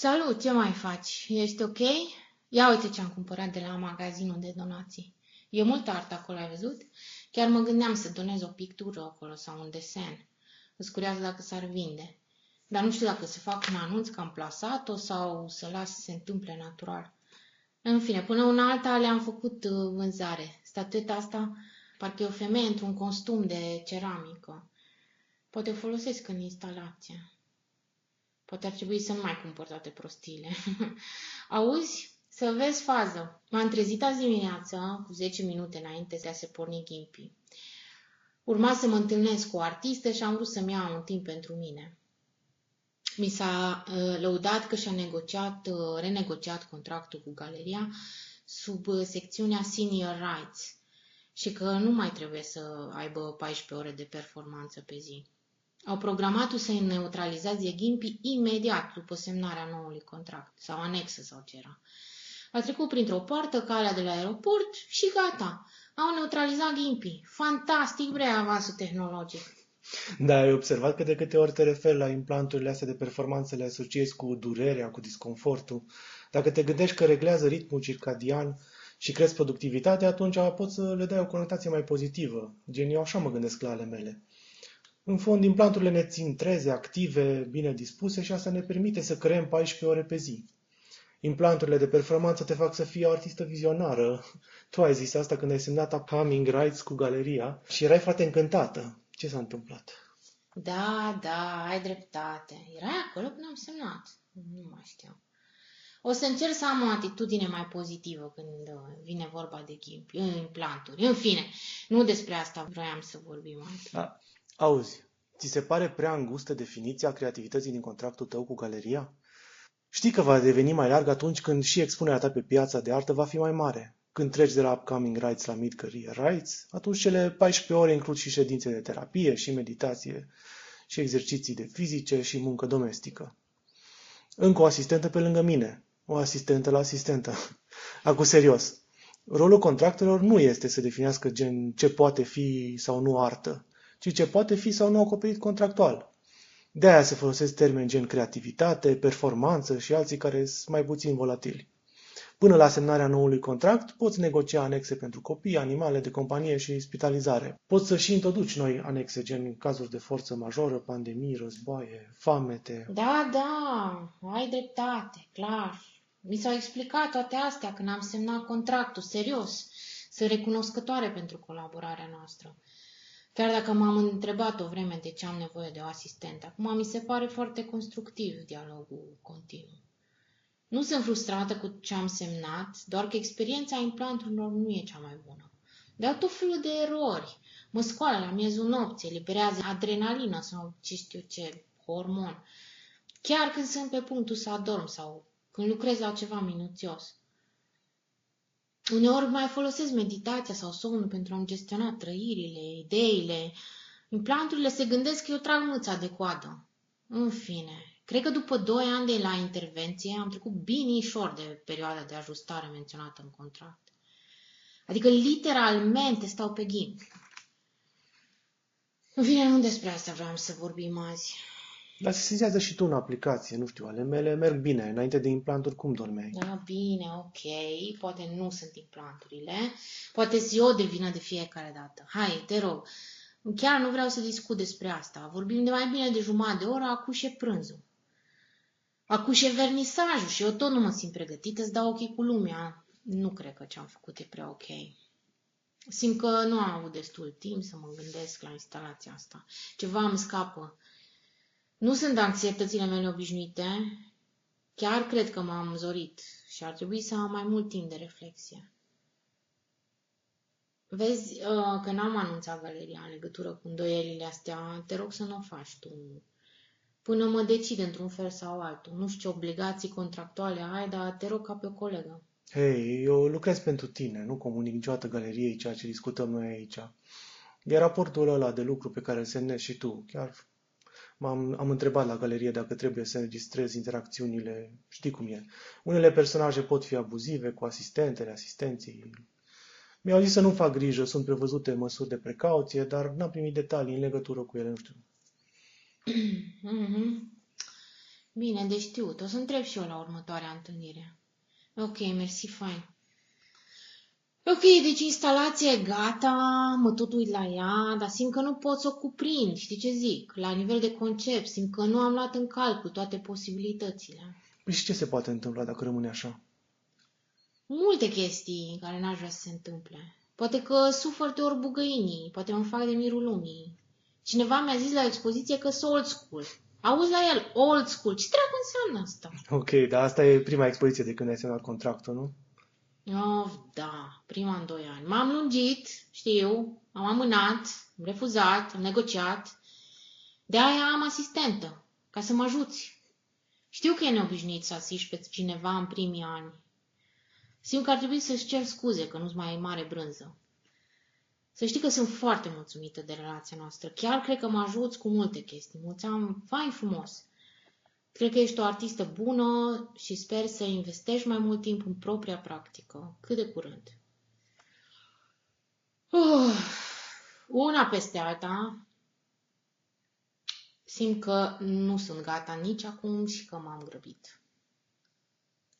Salut, ce mai faci? Ești ok? Ia uite ce am cumpărat de la magazinul de donații. E multă artă acolo, ai văzut? Chiar mă gândeam să donez o pictură acolo sau un desen. Îți curioasă dacă s-ar vinde. Dar nu știu dacă să fac un anunț că am plasat-o sau să las să se întâmple natural. În fine, până una alta le-am făcut vânzare. Statueta asta parcă e o femeie într-un costum de ceramică. Poate o folosesc în instalație. Poate ar trebui să nu mai cumpăr toate prostiile. Auzi? Să vezi fază. M-am trezit azi dimineață, cu 10 minute înainte de a se porni Ghimpii. Urma să mă întâlnesc cu o artistă și am vrut să-mi iau un timp pentru mine. Mi s-a lăudat că și-a renegociat contractul cu galeria sub secțiunea Senior Rights și că nu mai trebuie să aibă 14 ore de performanță pe zi. Au programat-o să-i neutralizație Ghimpii imediat după semnarea noului contract, sau anexă sau ce era. A trecut printr-o poartă calea de la aeroport și gata. Au neutralizat Ghimpii. Fantastic, bre, avansul tehnologic. Da, ai observat că de câte ori te referi la implanturile astea de performanță le asociezi cu durerea, cu disconfortul. Dacă te gândești că reglează ritmul circadian și crezi productivitatea, atunci poți să le dai o conotație mai pozitivă. Gen, eu așa mă gândesc la ale mele. În fond, implanturile ne țin treze, active, bine dispuse și asta ne permite să creăm 14 ore pe zi. Implanturile de performanță te fac să fii o artistă vizionară. Tu ai zis asta când ai semnat Upcoming Rights cu galeria și erai foarte încântată. Ce s-a întâmplat? Da, ai dreptate. Erai acolo când am semnat. Nu mai știu. O să încerc să am o atitudine mai pozitivă când vine vorba de implanturi. În fine, nu despre asta vroiam să vorbim azi. Da. Auzi, ți se pare prea îngustă definiția creativității din contractul tău cu galeria? Știi că va deveni mai larg atunci când și expunerea ta pe piața de artă va fi mai mare. Când treci de la Upcoming Rights la Mid-Career Rights, atunci cele 14 ore includ și ședințe de terapie, și meditație, și exerciții de fizice, și muncă domestică. Încă o asistentă pe lângă mine. O asistentă la asistentă. Acum serios. Rolul contractelor nu este să definească gen ce poate fi sau nu artă, ci ce poate fi sau nu acoperit contractual. De aia se folosesc termeni gen creativitate, performanță și alții care sunt mai puțin volatili. Până la semnarea noului contract, poți negocia anexe pentru copii, animale de companie și spitalizare. Poți să și introduci noi anexe, gen cazuri de forță majoră, pandemii, războaie, foamete. Da, ai dreptate, clar. Mi s-au explicat toate astea când am semnat contractul, serios. Sunt recunoscătoare pentru colaborarea noastră. Chiar dacă m-am întrebat o vreme de ce am nevoie de o asistentă, acum mi se pare foarte constructiv dialogul continuu. Nu sunt frustrată cu ce am semnat, doar că experiența implanturilor nu e cea mai bună. Dau tot felul de erori. Mă scoală la miezul nopții, eliberează adrenalină sau ce știu ce, hormon. Chiar când sunt pe punctul să adorm sau când lucrez la ceva minuțios. Uneori mai folosesc meditația sau somnul pentru a-mi gestiona trăirile, ideile. Implanturile se gândesc că eu trag mâța de coadă. În fine, cred că după 2 ani de la intervenție am trecut binișor de perioada de ajustare menționată în contract. Adică literalmente stau pe ghimp. În fine, nu despre asta vreau să vorbim azi. Dar sesizează și tu în aplicație, nu știu, ale mele merg bine. Înainte de implanturi, cum dormeai? Da, bine, ok, poate nu sunt implanturile, poate eu de vină de fiecare dată. Hai, te rog, chiar nu vreau să discut despre asta. Vorbim de mai bine de jumătate de oră, acușe prânzul. Acușe vernisajul și eu tot nu mă simt pregătită să dau ochii cu lumea. Nu cred că ce-am făcut e prea ok. Simt că nu am avut destul timp să mă gândesc la instalația asta. Ceva îmi scapă. Nu sunt anxietățile mele obișnuite. Chiar cred că m-am zorit și ar trebui să am mai mult timp de reflexie. Vezi că n-am anunțat galeria în legătură cu îndoielile astea, te rog să nu o faci tu. Până mă decid într-un fel sau altul. Nu știu ce obligații contractuale ai, dar te rog ca pe o colegă. Hei, eu lucrez pentru tine, nu comunic niciodată galeriei ceea ce discutăm noi aici. E raportul ăla de lucru pe care îl semnezi și tu. Chiar am întrebat la galerie dacă trebuie să înregistrez interacțiunile. Știi cum e. Unele personaje pot fi abuzive cu asistentele, asistenții. Mi-au zis să nu fac grijă, sunt prevăzute măsuri de precauție, dar n-am primit detalii în legătură cu ele, nu știu. Bine, de știut. O să întreb și eu la următoarea întâlnire. Ok, mersi, fain. Ok, deci instalația e gata, mă tot uit la ea, dar simt că nu pot să o cuprind, știi ce zic? La nivel de concept, simt că nu am luat în calcul toate posibilitățile. Păi și ce se poate întâmpla dacă rămâne așa? Multe chestii care n-aș vrea să se întâmple. Poate că sufăr de ori bugăinii, poate mă fac de mirul lumii. Cineva mi-a zis la expoziție că sunt old school. Auzi la el, old school, ce dracu înseamnă asta? Ok, dar asta e prima expoziție de când ai semnat contractul, nu? Oh, da, prima în 2 ani. M-am lungit, știu, am amânat, am refuzat, am negociat. De aia am asistentă, ca să mă ajuți. Știu că e neobișnuit să asiști pe cineva în primii ani. Simt că ar trebui să-și cer scuze că nu-ți mai e mare brânză. Să știi că sunt foarte mulțumită de relația noastră. Chiar cred că mă ajuți cu multe chestii. Mulțeam fain frumos. Cred că ești o artistă bună și sper să investești mai mult timp în propria practică. Cât de curând. Una peste alta, simt că nu sunt gata nici acum și că m-am grăbit.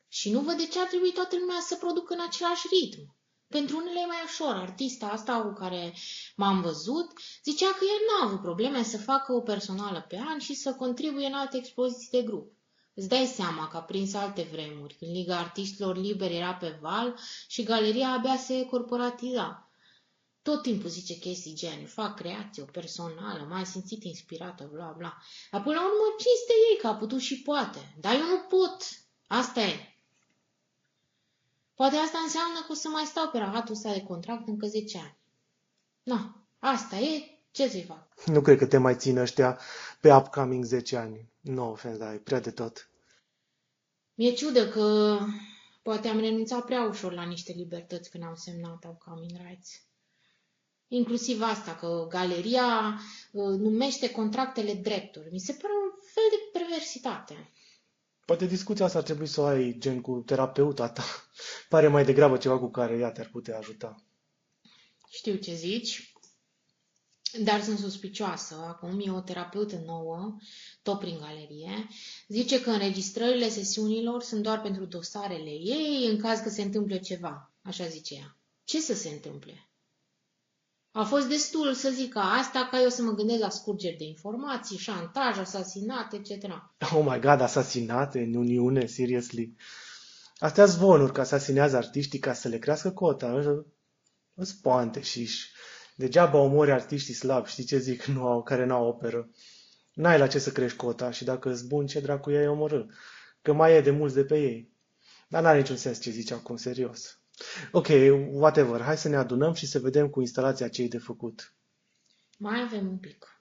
Și nu văd de ce ar trebui toată lumea să producă în același ritm. Pentru unele e mai ușor. Artista asta cu care m-am văzut zicea că el n-a avut probleme să facă o personală pe an și să contribuie în alte expoziții de grup. Îți dai seama că a prins alte vremuri, când Liga Artiștilor Liberi era pe val și galeria abia se corporatiza. Tot timpul zice chestii gen, fac creație, o personală, m-am simțit inspirată, bla bla. Dar până la urmă, cinste ei că a putut și poate. Dar eu nu pot. Asta e. Poate asta înseamnă că o să mai stau pe rahatul ăsta de contract încă 10 ani. Na, asta e, ce să-i fac? Nu cred că te mai țin ăștia pe upcoming 10 ani. No offense, dar e prea de tot. Mi-e ciudă că poate am renunțat prea ușor la niște libertăți când am semnat Upcoming Rights. Inclusiv asta, că galeria numește contractele drepturi. Mi se pare un fel de perversitate. Poate discuția asta ar trebui să o ai gen cu terapeuta ta. Pare mai degrabă ceva cu care ea te-ar putea ajuta. Știu ce zici, dar sunt suspicioasă. Acum e o terapeută nouă, tot prin galerie. Zice că înregistrările sesiunilor sunt doar pentru dosarele ei, în caz că se întâmplă ceva. Așa zice ea. Ce să se întâmple? A fost destul să zic asta ca eu să mă gândesc la scurgeri de informații, șantaj, asasinat, etc. Oh my god, asasinate în Uniune, seriously. Astea zvonuri că asasinează artiștii ca să le crească cota. Îs poante și degeaba omori artiștii slabi, știi ce zic, care nu au operă. N-ai la ce să crești cota și dacă îți bun, ce dracu i-ai omorâ? Că mai e de mulți de pe ei. Dar n-are niciun sens ce zici acum, serios. Ok, whatever, hai să ne adunăm și să vedem cu instalația ce e de făcut. Mai avem un pic.